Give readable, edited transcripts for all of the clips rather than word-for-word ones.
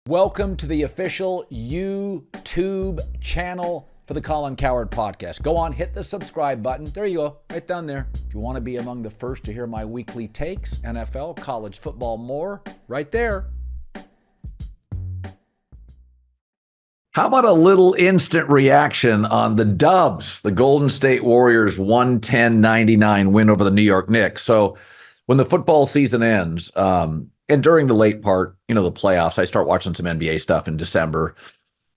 Welcome to the official YouTube channel for the Colin Cowherd podcast. Go on, hit the subscribe button. There you go, right down there. If you want to be among the first to hear my weekly takes, NFL, college football, more, right there. How about a little instant reaction on the Dubs, the Golden State Warriors 110-99 win over the New York Knicks? So when the football season ends, and during the late part, the playoffs, I start watching some NBA stuff in December,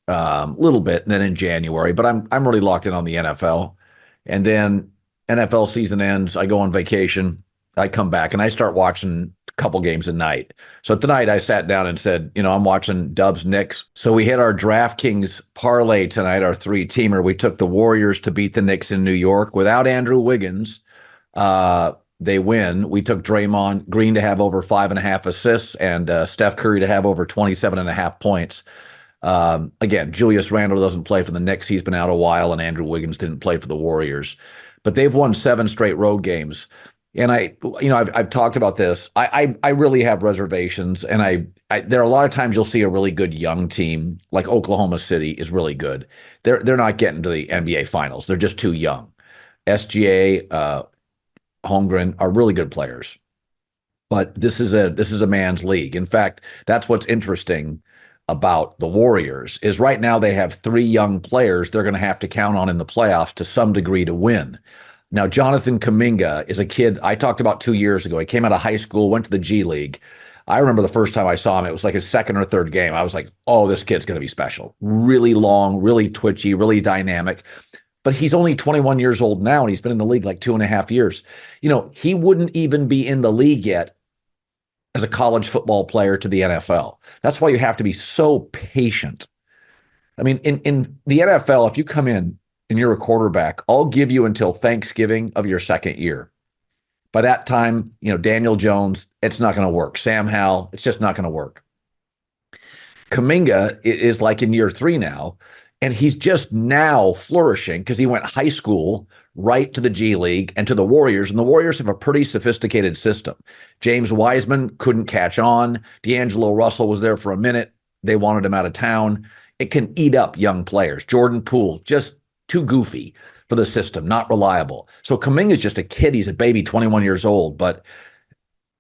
a little bit, and then in January. But I'm really locked in on the NFL. And then NFL season ends, I go on vacation, I come back, and I start watching a couple games a night. So tonight I sat down and said, I'm watching Dubs Knicks. So we hit our DraftKings parlay tonight, our three-teamer. We took the Warriors to beat the Knicks in New York without Andrew Wiggins. They win. We took Draymond Green to have over 5.5 assists and Steph Curry to have over 27.5 points. Again, Julius Randle doesn't play for the Knicks. He's been out a while, and Andrew Wiggins didn't play for the Warriors. But they've won 7 straight road games. And I've talked about this. I really have reservations, and there are a lot of times you'll see a really good young team, like Oklahoma City is really good. They're not getting to the NBA Finals. They're just too young. SGA, Holmgren are really good players, but this is a man's league. In fact, that's what's interesting about the Warriors is right now they have 3 young players they're going to have to count on in the playoffs to some degree to win. Now, Jonathan Kuminga is a kid I talked about 2 years ago. He came out of high school, went to the G League. I remember the first time I saw him, it was like his second or third game. I was like, oh, this kid's going to be special. Really long, really twitchy, really dynamic. But he's only 21 years old now, and he's been in the league like 2.5 years. He wouldn't even be in the league yet as a college football player to the NFL. That's why you have to be so patient. I mean, in the NFL, if you come in and you're a quarterback, I'll give you until Thanksgiving of your second year. By that time, Daniel Jones, it's not going to work. Sam Howell, it's just not going to work. Kuminga is like in year 3 now. And he's just now flourishing because he went high school right to the G League and to the Warriors. And the Warriors have a pretty sophisticated system. James Wiseman couldn't catch on. D'Angelo Russell was there for a minute. They wanted him out of town. It can eat up young players. Jordan Poole, just too goofy for the system, not reliable. So Kuminga is just a kid. He's a baby, 21 years old. But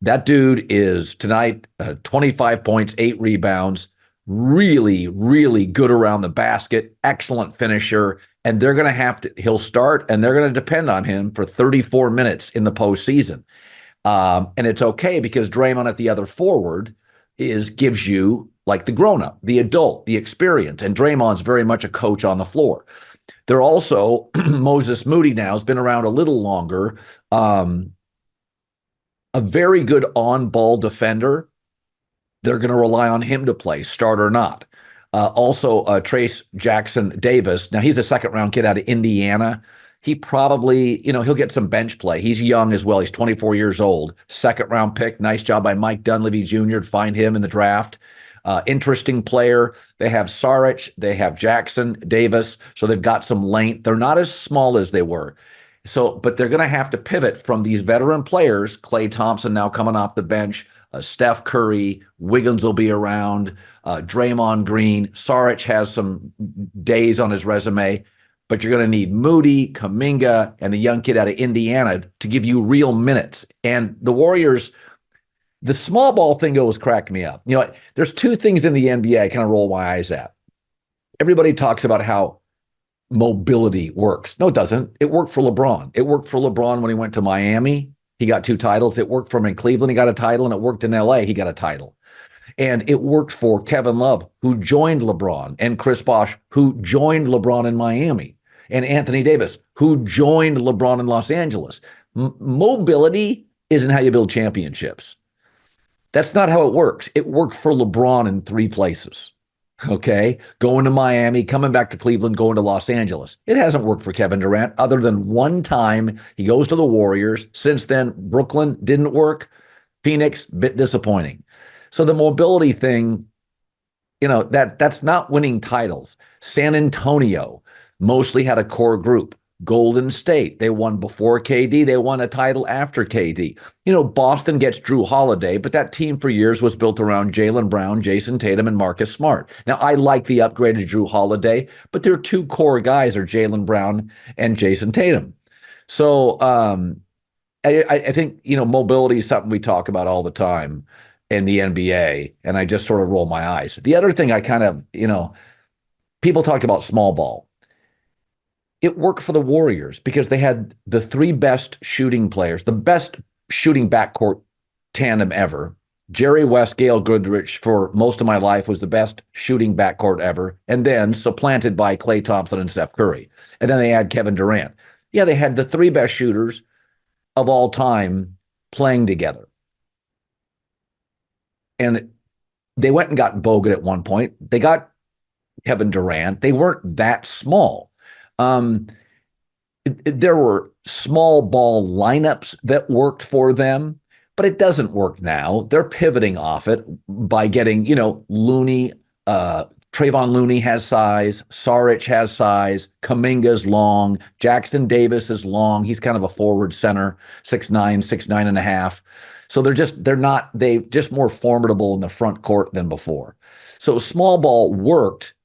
that dude is tonight 25 points, 8 rebounds. Really, really good around the basket, excellent finisher, and they're going to he'll start, and they're going to depend on him for 34 minutes in the postseason. And it's okay because Draymond at the other forward gives you like the grown-up, the adult, the experience, and Draymond's very much a coach on the floor. They're also, Moses Moody now has been around a little longer, a very good on-ball defender. They're going to rely on him to play, start or not. Also, Trace Jackson Davis. Now, he's a second-round kid out of Indiana. He probably, he'll get some bench play. He's young as well. He's 24 years old. Second-round pick. Nice job by Mike Dunleavy Jr. to find him in the draft. Interesting player. They have Saric. They have Jackson Davis. So they've got some length. They're not as small as they were. But they're going to have to pivot from these veteran players. Klay Thompson now coming off the bench. Steph Curry, Wiggins will be around, Draymond Green. Saric has some days on his resume, but you're going to need Moody, Kuminga, and the young kid out of Indiana to give you real minutes. And the Warriors, the small ball thing always cracked me up. There's 2 things in the NBA I kind of roll my eyes at. Everybody talks about how mobility works. No, it doesn't. It worked for LeBron. It worked for LeBron when he went to Miami. He got 2 titles. It worked for him in Cleveland. He got a title, and it worked in LA. He got a title. And it worked for Kevin Love, who joined LeBron, and Chris Bosh, who joined LeBron in Miami, and Anthony Davis, who joined LeBron in Los Angeles. Mobility isn't how you build championships. That's not how it works. It worked for LeBron in 3 places. Okay, going to Miami, coming back to Cleveland, going to Los Angeles. It hasn't worked for Kevin Durant other than one time he goes to the Warriors. Since then, Brooklyn didn't work. Phoenix, bit disappointing. So the mobility thing, that's not winning titles. San Antonio mostly had a core group. Golden State, they won before KD. They won a title after KD. Boston gets Drew Holiday, but that team for years was built around Jaylen Brown, Jason Tatum, and Marcus Smart. Now, I like the upgraded Drew Holiday, but their two core guys are Jaylen Brown and Jason Tatum. So I think, mobility is something we talk about all the time in the NBA, and I just sort of roll my eyes. The other thing I kind of, people talked about small ball. It worked for the Warriors because they had the three best shooting players, the best shooting backcourt tandem ever. Jerry West, Gail Goodrich, for most of my life, was the best shooting backcourt ever, and then supplanted by Klay Thompson and Steph Curry. And then they had Kevin Durant. Yeah, they had the three best shooters of all time playing together. And they went and got Bogut at one point. They got Kevin Durant. They weren't that small. There were small ball lineups that worked for them, but it doesn't work now. They're pivoting off it by getting, Looney, Trayvon Looney has size, Saric has size, Kuminga's long, Jackson Davis is long. He's kind of a forward center, 6'9", 6'9.5". So they're just more formidable in the front court than before. So small ball worked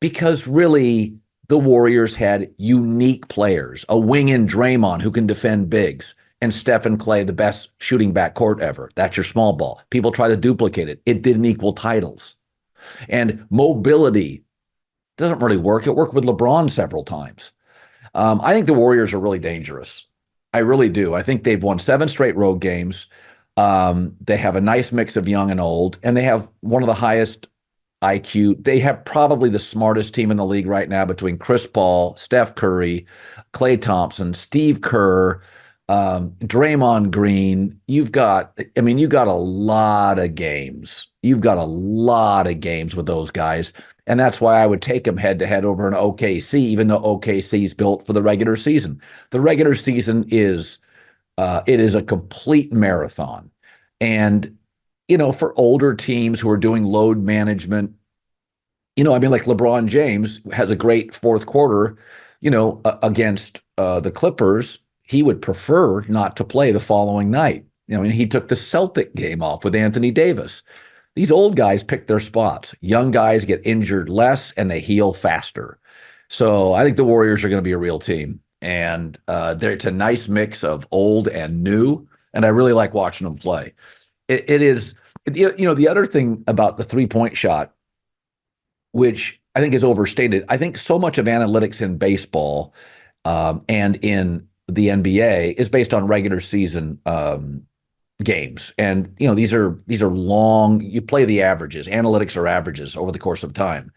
because really the Warriors had unique players, a wing in Draymond who can defend bigs, and Steph and Klay, the best shooting backcourt ever. That's your small ball. People try to duplicate it. It didn't equal titles. And mobility doesn't really work. It worked with LeBron several times. I think the Warriors are really dangerous. I really do. I think they've won 7 straight road games. They have a nice mix of young and old, and they have one of the highest IQ. They have probably the smartest team in the league right now between Chris Paul, Steph Curry, Klay Thompson, Steve Kerr, Draymond Green. You've got a lot of games. You've got a lot of games with those guys. And that's why I would take them head to head over an OKC, even though OKC is built for the regular season. The regular season is a complete marathon. And, for older teams who are doing load management, like LeBron James has a great fourth quarter, against the Clippers. He would prefer not to play the following night. He took the Celtic game off with Anthony Davis. These old guys pick their spots. Young guys get injured less and they heal faster. So I think the Warriors are going to be a real team. And it's a nice mix of old and new. And I really like watching them play. It is, the other thing about the three-point shot, which I think is overstated. I think so much of analytics in baseball and in the NBA is based on regular season games. And, these are long, you play the averages. Analytics are averages over the course of time.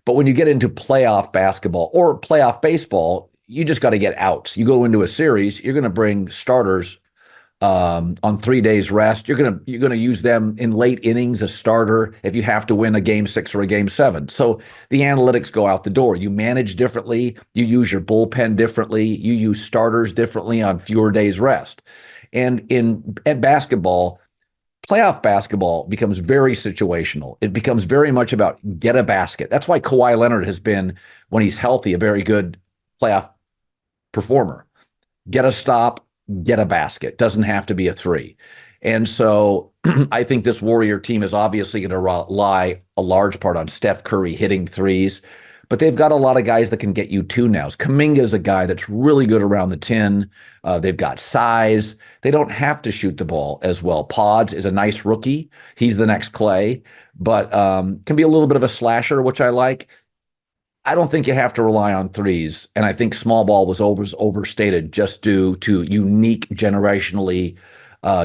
But when you get into playoff basketball or playoff baseball, you just got to get outs. You go into a series, you're going to bring starters on 3 days rest. You're going to use them in late innings, a starter, if you have to win a game 6 or a game 7. So the analytics go out the door. You manage differently. You use your bullpen differently. You use starters differently on fewer days rest. And at basketball, playoff basketball becomes very situational. It becomes very much about get a basket. That's why Kawhi Leonard has been, when he's healthy, a very good playoff performer. Get a stop, get a basket. Doesn't have to be a three. And so I think this Warrior team is obviously going to rely a large part on Steph Curry hitting threes, but they've got a lot of guys that can get you two nows. Kuminga is a guy that's really good around the 10. They've got size. They don't have to shoot the ball as well. Pods is a nice rookie. He's the next Klay, but can be a little bit of a slasher, which I like. I don't think you have to rely on threes, and I think small ball was overstated just due to unique, generationally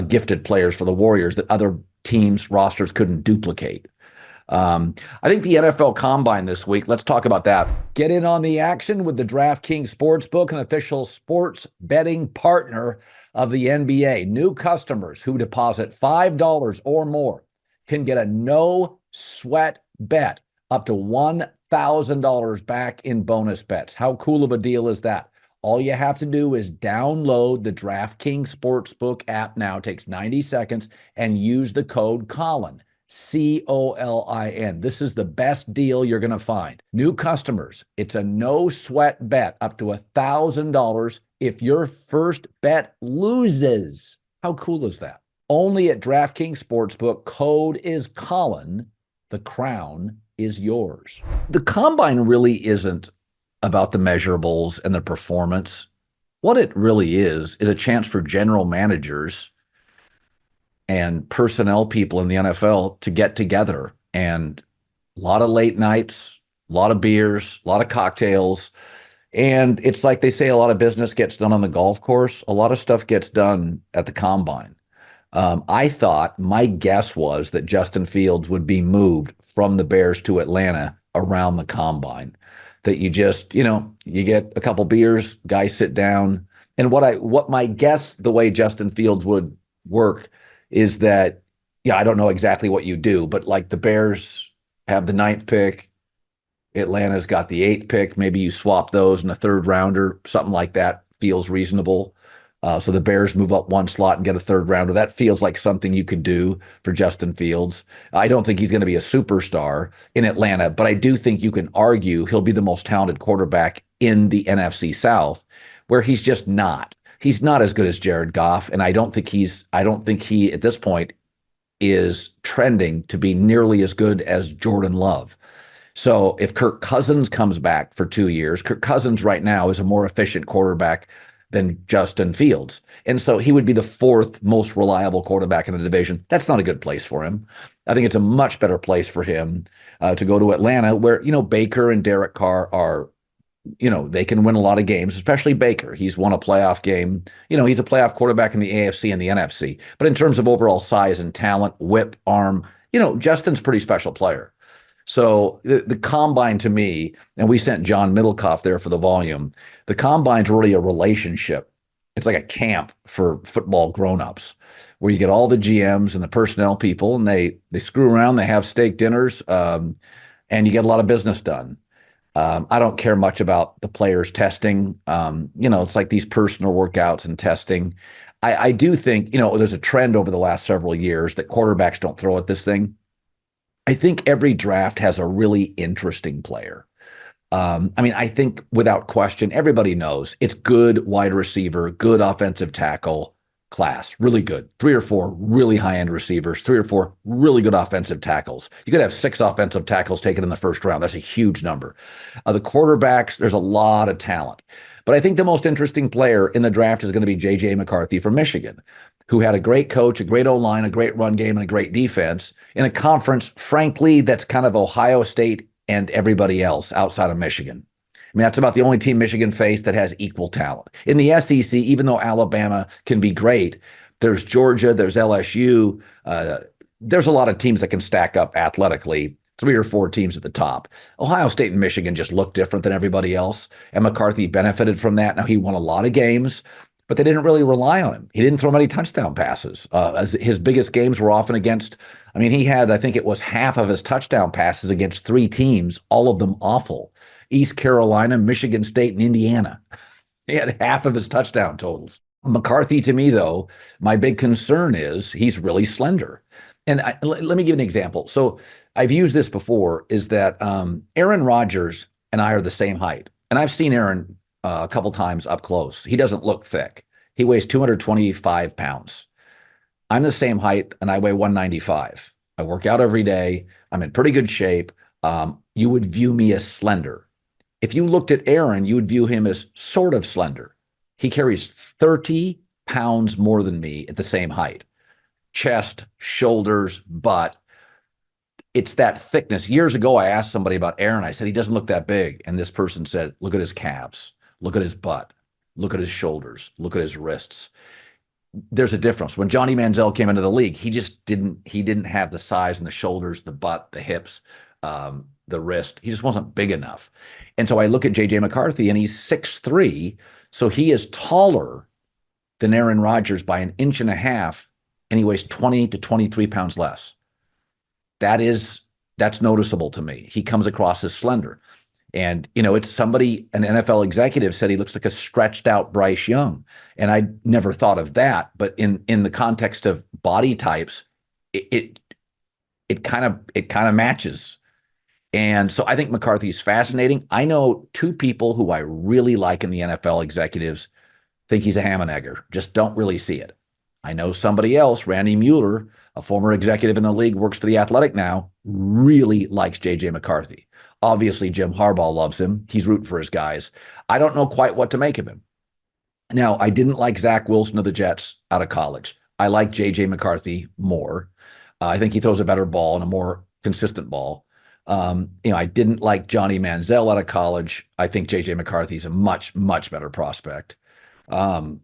gifted players for the Warriors that other teams' rosters couldn't duplicate. I think the NFL Combine this week, let's talk about that. Get in on the action with the DraftKings Sportsbook, an official sports betting partner of the NBA. New customers who deposit $5 or more can get a no-sweat bet up to $1,000 back in bonus bets. How cool of a deal is that? All you have to do is download the DraftKings Sportsbook app now. It takes 90 seconds and use the code Colin, Colin. This is the best deal you're going to find. New customers, it's a no sweat bet up to $1,000 if your first bet loses. How cool is that? Only at DraftKings Sportsbook. Code is Colin. The crown is yours. The combine really isn't about the measurables and the performance. What it really is a chance for general managers and personnel people in the NFL to get together, and a lot of late nights, a lot of beers, a lot of cocktails. And it's like they say, a lot of business gets done on the golf course. A lot of stuff gets done at the combine. My guess was that Justin Fields would be moved from the Bears to Atlanta around the combine. That you just, you get a couple beers, guys sit down. And what my guess, the way Justin Fields would work is that, I don't know exactly what you do, but like the Bears have the 9th pick, Atlanta's got the 8th pick. Maybe you swap those in a 3rd rounder, something like that feels reasonable. So the Bears move up one slot and get a 3rd rounder. That feels like something you could do for Justin Fields. I don't think he's going to be a superstar in Atlanta, but I do think you can argue he'll be the most talented quarterback in the NFC South, where he's just not. He's not as good as Jared Goff, and I don't think he at this point is trending to be nearly as good as Jordan Love. So if Kirk Cousins comes back for 2 years, Kirk Cousins right now is a more efficient quarterback than Justin Fields. And so he would be the 4th most reliable quarterback in the division. That's not a good place for him. I think it's a much better place for him to go to Atlanta, where, Baker and Derek Carr are, they can win a lot of games, especially Baker. He's won a playoff game. He's a playoff quarterback in the AFC and the NFC. But in terms of overall size and talent, whip, arm, Justin's a pretty special player. So the combine to me, and we sent John Middlecoff there for the volume, the combine's really a relationship. It's like a camp for football grown-ups where you get all the GMs and the personnel people, and they screw around, they have steak dinners, and you get a lot of business done. I don't care much about the players testing. It's like these personal workouts and testing. I do think, there's a trend over the last several years that quarterbacks don't throw at this thing. I think every draft has a really interesting player. I think without question, everybody knows it's good wide receiver, good offensive tackle class, really good. 3 or 4 really high-end receivers, 3 or 4 really good offensive tackles. You could have 6 offensive tackles taken in the 1st round. That's a huge number. The quarterbacks, there's a lot of talent. But I think the most interesting player in the draft is going to be J.J. McCarthy from Michigan, who had a great coach, a great O-line, a great run game, and a great defense in a conference, frankly, that's kind of Ohio State and everybody else outside of Michigan. That's about the only team Michigan faced that has equal talent. In the SEC, even though Alabama can be great, there's Georgia, there's LSU. There's a lot of teams that can stack up athletically, 3 or 4 teams at the top. Ohio State and Michigan just look different than everybody else, and McCarthy benefited from that. Now, he won a lot of games, but they didn't really rely on him. He didn't throw many touchdown passes. As his biggest games were often against, he had, I think it was half of his touchdown passes against 3 teams, all of them awful. East Carolina, Michigan State, and Indiana. He had half of his touchdown totals. McCarthy, to me, though, my big concern is he's really slender. And let me give an example. So I've used this before, is that Aaron Rodgers and I are the same height. And I've seen Aaron a couple times up close. He doesn't look thick. He weighs 225 pounds. I'm the same height, and I weigh 195. I work out every day. I'm in pretty good shape. You would view me as slender. If you looked at Aaron, you would view him as sort of slender. He carries 30 pounds more than me at the same height. Chest, shoulders, butt. It's that thickness. Years ago, I asked somebody about Aaron. I said, he doesn't look that big. And this person said, look at his calves. Look at his butt. Look at his shoulders. Look at his wrists. There's a difference. When Johnny Manziel came into the league, he didn't have the size and the shoulders, the butt, the hips, the wrist. He just wasn't big enough. And so I look at J.J. McCarthy, and he's 6'3", so he is taller than Aaron Rodgers by 1.5 inches, and he weighs 20 to 23 pounds less. That's noticeable to me. He comes across as slender. And, it's somebody, an NFL executive said he looks like a stretched out Bryce Young. And I never thought of that. But in the context of body types, it it kind of matches. And so I think McCarthy is fascinating. I know two people who I really like in the NFL executives think he's a ham and egger, just don't really see it. I know somebody else, Randy Mueller, a former executive in the league, works for The Athletic now, really likes J.J. McCarthy. Obviously, Jim Harbaugh loves him. He's rooting for his guys. I don't know quite what to make of him. Now, I didn't like Zach Wilson of the Jets out of college. I like J.J. McCarthy more. I think he throws a better ball and a more consistent ball. I didn't like Johnny Manziel out of college. I think J.J. McCarthy's a much, much better prospect. I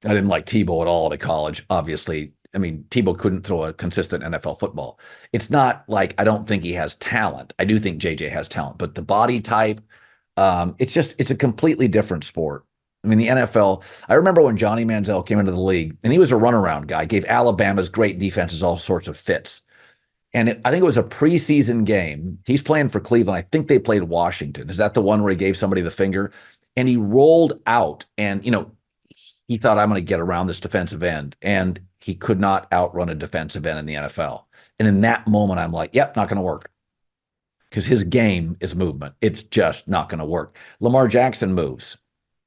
didn't like Tebow at all out of college, obviously. I mean, Tebow couldn't throw a consistent NFL football. It's not like I don't think he has talent. I do think JJ has talent, but the body type, it's a completely different sport. I mean, the NFL, I remember when Johnny Manziel came into the league, and he was a runaround guy, gave Alabama's great defenses all sorts of fits. And I think it was a preseason game. He's playing for Cleveland. I think they played Washington. Is that the one where he gave somebody the finger? And he rolled out, and he thought, I'm going to get around this defensive end, and he could not outrun a defensive end in the NFL. And in that moment, I'm like, yep, not going to work, because his game is movement. It's just not going to work. Lamar Jackson moves.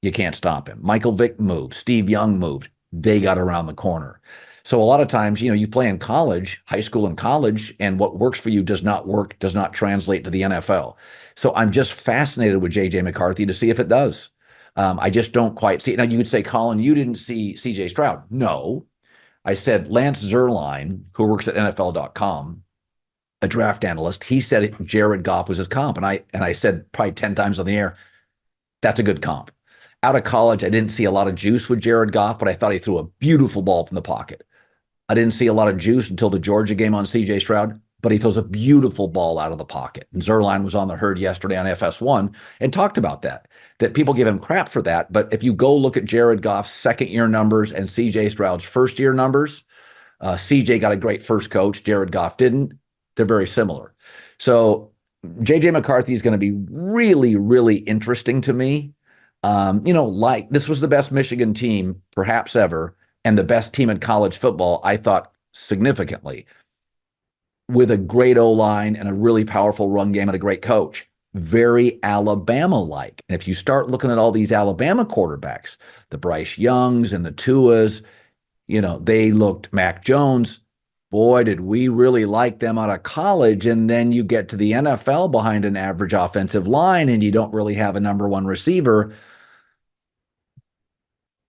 You can't stop him. Michael Vick moved. Steve Young moved. They got around the corner. So a lot of times, you play in college, high school and college, and what works for you does not work, does not translate to the NFL. So I'm just fascinated with J.J. McCarthy to see if it does. I just don't quite see it. Now, you could say, Colin, you didn't see C.J. Stroud. No. I said Lance Zierlein, who works at NFL.com, a draft analyst, he said Jared Goff was his comp. And I said probably 10 times on the air, that's a good comp. Out of college, I didn't see a lot of juice with Jared Goff, but I thought he threw a beautiful ball from the pocket. I didn't see a lot of juice until the Georgia game on C.J. Stroud, but he throws a beautiful ball out of the pocket. And Zierlein was on the herd yesterday on FS1 and talked about that people give him crap for that. But if you go look at Jared Goff's second-year numbers and C.J. Stroud's first-year numbers, C.J. got a great first coach. Jared Goff didn't. They're very similar. So J.J. McCarthy is going to be really, really interesting to me. Like this was the best Michigan team perhaps ever, and the best team in college football, I thought, significantly, with a great O-line and a really powerful run game and a great coach. Very Alabama-like. And if you start looking at all these Alabama quarterbacks, the Bryce Youngs and the Tuas, they looked, Mac Jones, boy, did we really like them out of college. And then you get to the NFL behind an average offensive line and you don't really have a number one receiver.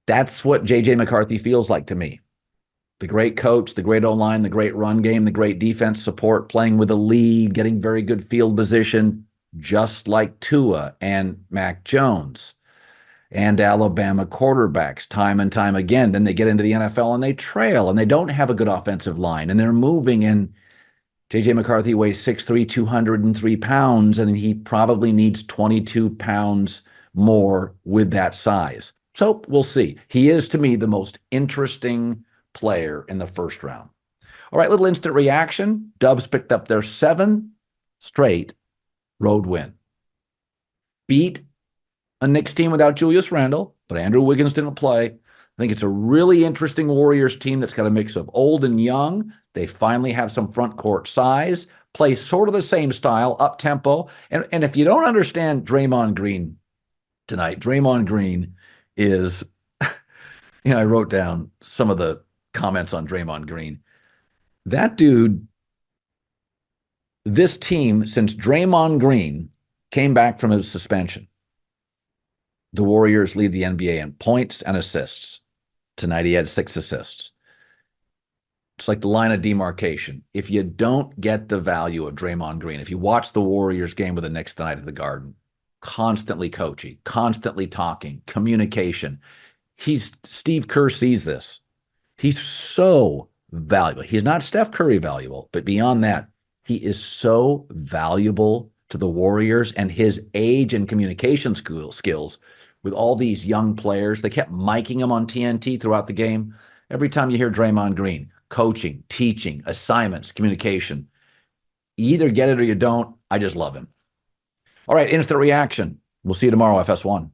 That's what J.J. McCarthy feels like to me. The great coach, the great O-line, the great run game, the great defense support, playing with a lead, getting very good field position, just like Tua and Mac Jones and Alabama quarterbacks time and time again. Then they get into the NFL and they trail and they don't have a good offensive line and they're moving. And J.J. McCarthy weighs 6'3", 203 pounds, and he probably needs 22 pounds more with that size. So we'll see. He is, to me, the most interesting player in the first round. All right, little instant reaction. Dubs picked up their 7th straight road win. Beat a Knicks team without Julius Randle, but Andrew Wiggins didn't play. I think it's a really interesting Warriors team that's got a mix of old and young. They finally have some front court size, play sort of the same style, up-tempo. And if you don't understand Draymond Green tonight, Draymond Green is, I wrote down some of the comments on Draymond Green. That dude, this team, since Draymond Green came back from his suspension, the Warriors lead the NBA in points and assists. Tonight he had 6 assists. It's like the line of demarcation. If you don't get the value of Draymond Green, if you watch the Warriors game with the Knicks tonight at the Garden, constantly coaching, constantly talking, communication. Steve Kerr sees this. He's so valuable. He's not Steph Curry valuable, but beyond that, he is so valuable to the Warriors, and his age and communication skills with all these young players. They kept miking him on TNT throughout the game. Every time you hear Draymond Green, coaching, teaching, assignments, communication, you either get it or you don't. I just love him. All right, instant reaction. We'll see you tomorrow, FS1.